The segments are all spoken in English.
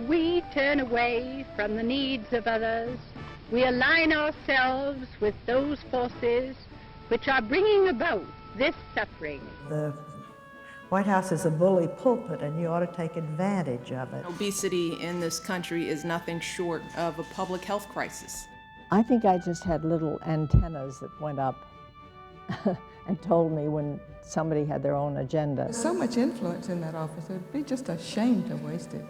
we turn away from the needs of others, we align ourselves with those forces which are bringing about this suffering. The White House is a bully pulpit, and you ought to take advantage of it. Obesity in this country is nothing short of a public health crisis. I think I just had little antennas that went up and told me when somebody had their own agenda. There's so much influence in that office, it would be just a shame to waste it.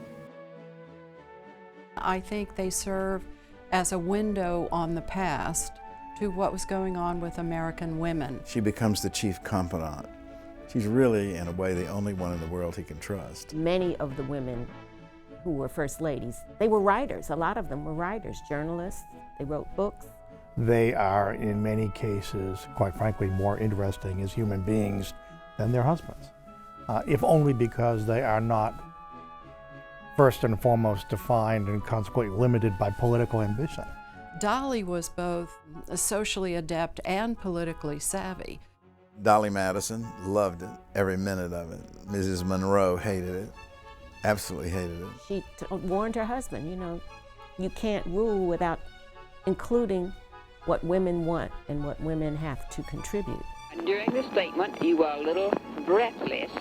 I think they serve as a window on the past to what was going on with American women. She becomes the chief confidant. She's really, in a way, the only one in the world he can trust. Many of the women who were first ladies, they were writers. A lot of them were writers, journalists. They wrote books. They are, in many cases, quite frankly, more interesting as human beings than their husbands, if only because they are not first and foremost defined and consequently limited by political ambition. Dolly was both socially adept and politically savvy. Dolly Madison loved it, every minute of it. Mrs. Monroe hated it, absolutely hated it. She warned her husband, you can't rule without including what women want and what women have to contribute. During the statement, you were a little breathless,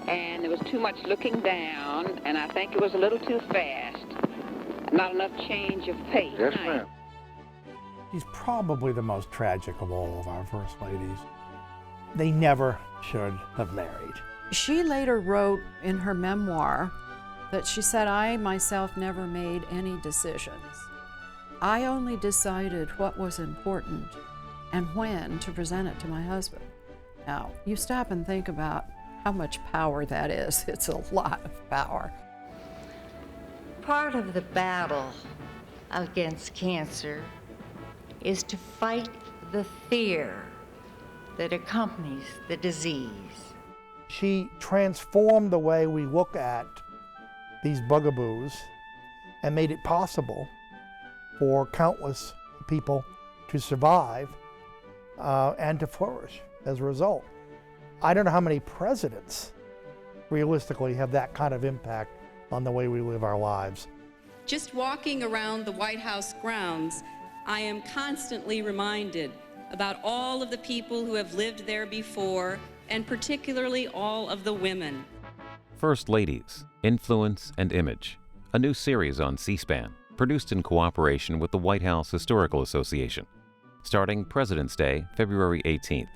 and there was too much looking down, and I think it was a little too fast. Not enough change of pace. Yes, ma'am. She's probably the most tragic of all of our first ladies. They never should have married. She later wrote in her memoir that she said, "I myself never made any decisions. I only decided what was important and when to present it to my husband." Now, you stop and think about how much power that is. It's a lot of power. Part of the battle against cancer is to fight the fear that accompanies the disease. She transformed the way we look at these bugaboos and made it possible for countless people to survive and to flourish as a result. I don't know how many presidents realistically have that kind of impact on the way we live our lives. Just walking around the White House grounds, I am constantly reminded about all of the people who have lived there before, and particularly all of the women. First Ladies, Influence and Image, a new series on C-SPAN, produced in cooperation with the White House Historical Association, starting President's Day, February 18th.